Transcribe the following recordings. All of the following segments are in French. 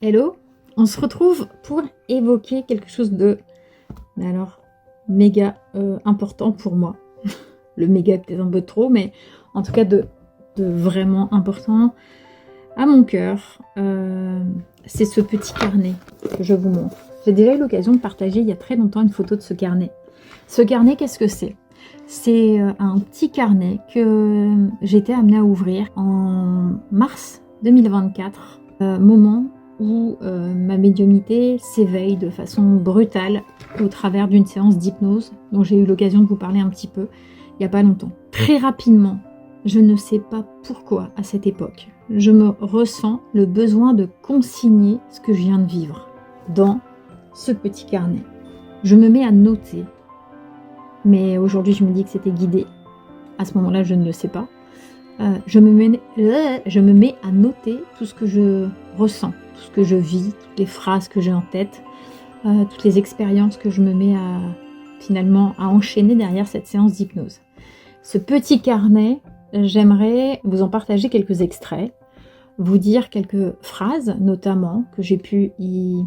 Hello, on se retrouve pour évoquer quelque chose de, mais alors, méga important pour moi. Le méga est peut-être un peu trop, mais en tout cas de vraiment important à mon cœur. C'est ce petit carnet que je vous montre. J'ai déjà eu l'occasion de partager il y a très longtemps une photo de ce carnet. Ce carnet, qu'est-ce que c'est? C'est un petit carnet que j'ai été amenée à ouvrir en mars 2024, moment où ma médiumnité s'éveille de façon brutale au travers d'une séance d'hypnose dont j'ai eu l'occasion de vous parler un petit peu il n'y a pas longtemps. Très rapidement, je ne sais pas pourquoi à cette époque, je me ressens le besoin de consigner ce que je viens de vivre dans ce petit carnet. Je me mets à noter, mais aujourd'hui je me dis que c'était guidé. À ce moment-là, je ne le sais pas. Je me mets à noter tout ce que je ressens, tout ce que je vis, toutes les phrases que j'ai en tête, toutes les expériences que je me mets finalement à enchaîner derrière cette séance d'hypnose. Ce petit carnet, j'aimerais vous en partager quelques extraits, vous dire quelques phrases notamment que j'ai pu y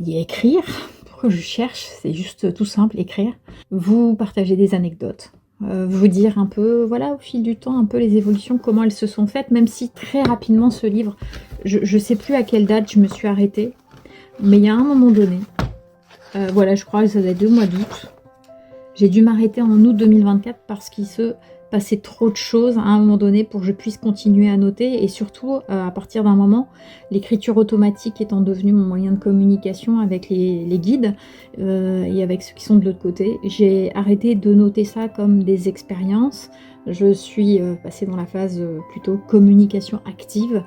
écrire. Pourquoi je cherche, c'est juste tout simple, écrire. Vous partager des anecdotes. Vous dire un peu, voilà, au fil du temps, un peu les évolutions, comment elles se sont faites, même si très rapidement ce livre, je ne sais plus à quelle date je me suis arrêtée, mais il y a un moment donné, voilà, je crois que ça doit être le mois d'août, j'ai dû m'arrêter en août 2024 parce qu'il se passait trop de choses à un moment donné pour que je puisse continuer à noter, et surtout à partir d'un moment, l'écriture automatique étant devenue mon moyen de communication avec les guides et avec ceux qui sont de l'autre côté, j'ai arrêté de noter ça comme des expériences. Je suis passée dans la phase plutôt communication active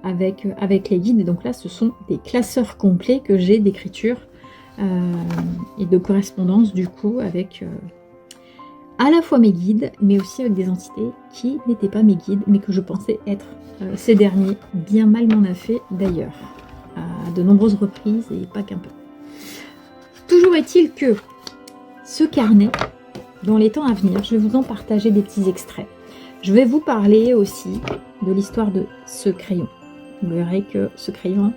avec les guides, et donc là ce sont des classeurs complets que j'ai d'écriture et de correspondance du coup avec à la fois mes guides, mais aussi avec des entités qui n'étaient pas mes guides, mais que je pensais être ces derniers. Bien mal m'en a fait d'ailleurs, à de nombreuses reprises et pas qu'un peu. Toujours est-il que ce carnet, dans les temps à venir, je vais vous en partager des petits extraits. Je vais vous parler aussi de l'histoire de ce crayon. Vous verrez que ce crayon,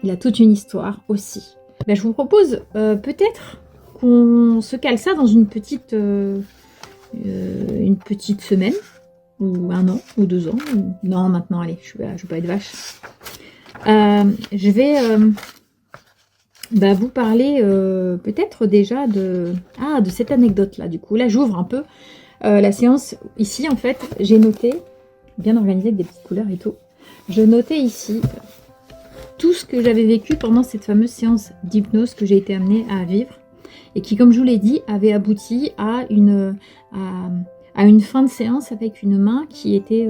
il a toute une histoire aussi. Ben, je vous propose peut-être qu'on se cale ça dans une petite semaine, ou un an, ou 2 ans. Non, maintenant, allez, je vais pas être vache. Je vais vous parler peut-être déjà de cette anecdote-là. Du coup, là, j'ouvre un peu la séance. Ici, en fait, j'ai noté, bien organisé avec des petites couleurs et tout, je notais ici tout ce que j'avais vécu pendant cette fameuse séance d'hypnose que j'ai été amenée à vivre, et qui, comme je vous l'ai dit, avait abouti à une fin de séance avec une main qui était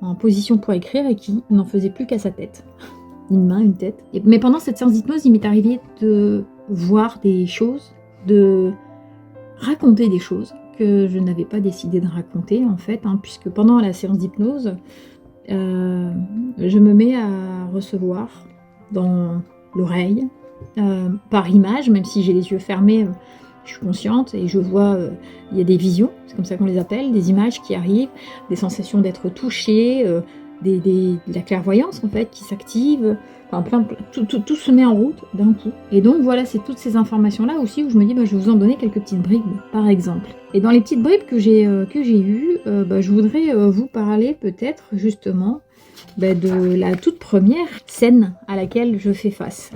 en position pour écrire et qui n'en faisait plus qu'à sa tête. Une main, une tête. Mais pendant cette séance d'hypnose, il m'est arrivé de voir des choses, de raconter des choses que je n'avais pas décidé de raconter en fait, puisque pendant la séance d'hypnose, je me mets à recevoir dans l'oreille, par image, même si j'ai les yeux fermés, je suis consciente et je vois, il y a des visions, c'est comme ça qu'on les appelle, des images qui arrivent, des sensations d'être touchée, de la clairvoyance en fait qui s'active, enfin tout se met en route d'un coup. Et donc voilà, c'est toutes ces informations là aussi où je me dis, je vais vous en donner quelques petites bribes par exemple. Et dans les petites bribes que j'ai eues, je voudrais vous parler peut-être justement de la toute première scène à laquelle je fais face.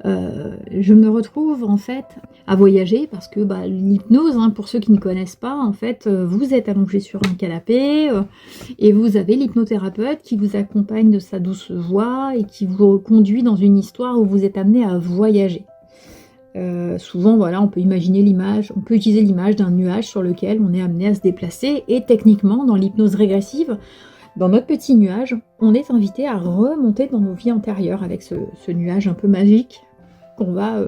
Je me retrouve en fait à voyager parce que l'hypnose, pour ceux qui ne connaissent pas, en fait, vous êtes allongé sur un canapé et vous avez l'hypnothérapeute qui vous accompagne de sa douce voix et qui vous conduit dans une histoire où vous êtes amené à voyager. Souvent, voilà, on peut imaginer l'image, on peut utiliser l'image d'un nuage sur lequel on est amené à se déplacer, et techniquement, dans l'hypnose régressive, dans notre petit nuage, on est invité à remonter dans nos vies antérieures avec ce nuage un peu magique qu'on va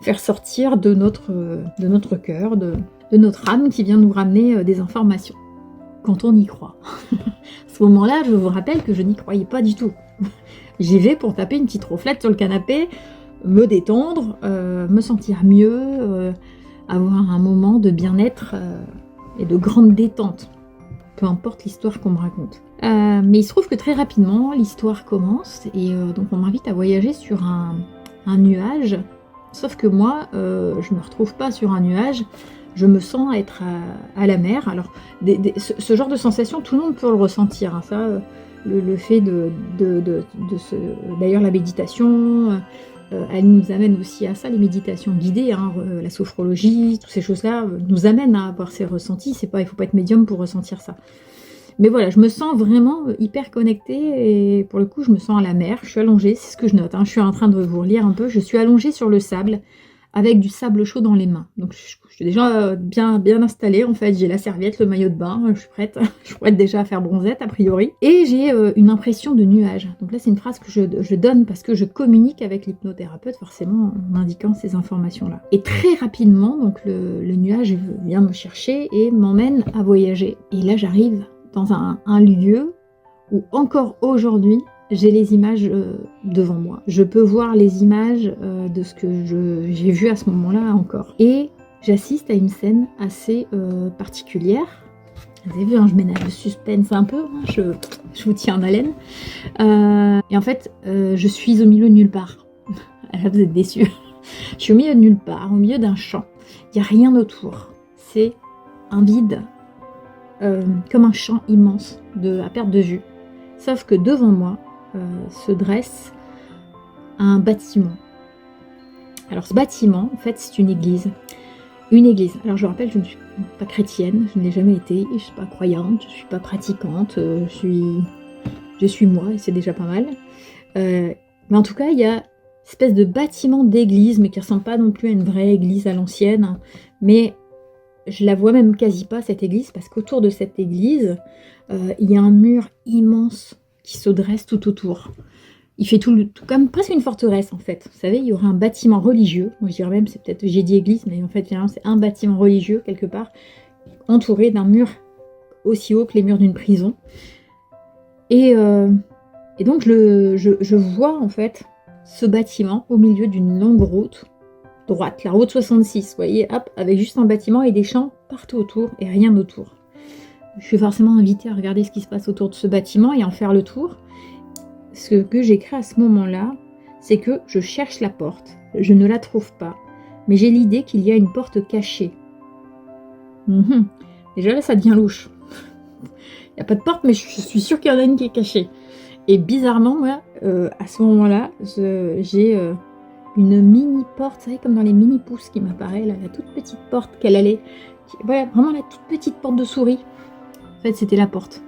faire sortir de notre cœur, de notre âme qui vient nous ramener des informations. Quand on y croit. À ce moment-là, je vous rappelle que je n'y croyais pas du tout. J'y vais pour taper une petite ronflette sur le canapé, me détendre, me sentir mieux, avoir un moment de bien-être et de grande détente. Peu importe l'histoire qu'on me raconte. Mais il se trouve que très rapidement, l'histoire commence et donc on m'invite à voyager sur un nuage. Sauf que moi, je me retrouve pas sur un nuage, je me sens être à la mer. Alors, ce genre de sensation, tout le monde peut le ressentir. Hein, ça, le fait d'ailleurs, la méditation, elle nous amène aussi à ça, les méditations guidées, hein, la sophrologie, toutes ces choses-là nous amènent à avoir ces ressentis. Il ne faut pas être médium pour ressentir ça. Mais voilà, je me sens vraiment hyper connectée et pour le coup, je me sens à la mer. Je suis allongée, c'est ce que je note. Hein. Je suis en train de vous relire un peu. Je suis allongée sur le sable avec du sable chaud dans les mains. Donc, je suis déjà bien installée. En fait, j'ai la serviette, le maillot de bain. Je suis prête. Je pourrais être déjà à faire bronzette, a priori. Et j'ai une impression de nuage. Donc là, c'est une phrase que je donne parce que je communique avec l'hypnothérapeute, forcément, en indiquant ces informations-là. Et très rapidement, donc le nuage vient me chercher et m'emmène à voyager. Et là, j'arrive dans un lieu où encore aujourd'hui, j'ai les images devant moi. Je peux voir les images de ce que j'ai vu à ce moment-là encore. Et j'assiste à une scène assez particulière. Vous avez vu, hein, je ménage le suspense un peu, hein, je vous tiens en haleine. Et en fait, je suis au milieu de nulle part. Là, vous êtes déçus. Je suis au milieu de nulle part, au milieu d'un champ. Il n'y a rien autour. C'est un vide. Comme un champ immense à perte de vue. Sauf que devant moi se dresse un bâtiment. Alors ce bâtiment, en fait, c'est une église. Une église. Alors je vous rappelle, je ne suis pas chrétienne, je ne l'ai jamais été, je ne suis pas croyante, je ne suis pas pratiquante, je suis moi, et c'est déjà pas mal. Mais en tout cas, il y a une espèce de bâtiment d'église, mais qui ne ressemble pas non plus à une vraie église à l'ancienne, hein, mais je la vois même quasi pas, cette église, parce qu'autour de cette église, il y a un mur immense qui se dresse tout autour. Il fait tout comme presque une forteresse, en fait. Vous savez, il y aurait un bâtiment religieux. Moi, je dirais même, c'est peut-être, j'ai dit église, mais en fait, finalement, c'est un bâtiment religieux, quelque part, entouré d'un mur aussi haut que les murs d'une prison. Et donc, je vois, en fait, ce bâtiment au milieu d'une longue route, droite, la route 66, vous voyez, hop, avec juste un bâtiment et des champs partout autour et rien autour. Je suis forcément invitée à regarder ce qui se passe autour de ce bâtiment et en faire le tour. Ce que j'écris à ce moment-là, c'est que je cherche la porte, je ne la trouve pas, mais j'ai l'idée qu'il y a une porte cachée. Déjà là, ça devient louche. Il n'y a pas de porte, mais je suis sûre qu'il y en a une qui est cachée. Et bizarrement, moi, à ce moment-là, j'ai une mini porte, vous savez, comme dans les mini pouces qui m'apparaît, là, la toute petite porte qu'elle allait. Voilà, vraiment la toute petite porte de souris. En fait, c'était la porte.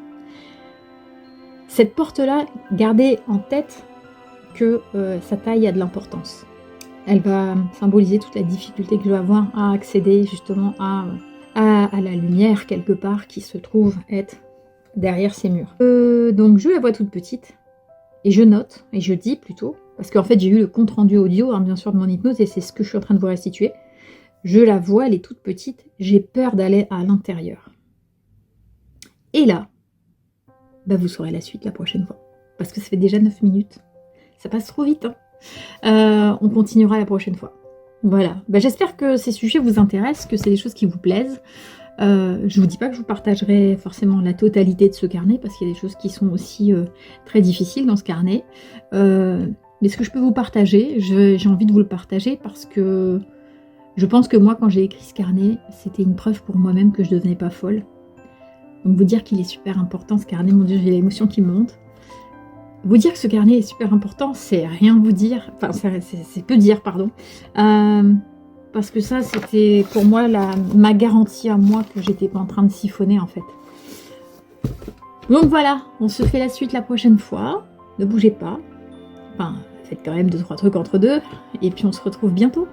Cette porte-là, gardez en tête que sa taille a de l'importance. Elle va symboliser toute la difficulté que je vais avoir à accéder justement à la lumière quelque part qui se trouve être derrière ces murs. Donc je la vois toute petite et je note, et je dis plutôt, parce qu'en fait j'ai eu le compte rendu audio, hein, bien sûr, de mon hypnose, et c'est ce que je suis en train de vous restituer. Je la vois, elle est toute petite, j'ai peur d'aller à l'intérieur. Et là, bah vous saurez la suite la prochaine fois. Parce que ça fait déjà 9 minutes. Ça passe trop vite. Hein. On continuera la prochaine fois. Voilà. Bah, j'espère que ces sujets vous intéressent, que c'est des choses qui vous plaisent. Je vous dis pas que je vous partagerai forcément la totalité de ce carnet, parce qu'il y a des choses qui sont aussi très difficiles dans ce carnet. Mais ce que je peux vous partager, j'ai envie de vous le partager parce que je pense que moi, quand j'ai écrit ce carnet, c'était une preuve pour moi-même que je ne devenais pas folle. Donc vous dire qu'il est super important ce carnet, mon Dieu, j'ai l'émotion qui monte. Vous dire que ce carnet est super important, c'est rien vous dire, enfin c'est peu dire, pardon. Parce que ça, c'était pour moi ma garantie à moi que j'étais pas en train de siphonner en fait. Donc voilà, on se fait la suite la prochaine fois. Ne bougez pas. Enfin, faites quand même 2-3 trucs entre deux. Et puis on se retrouve bientôt.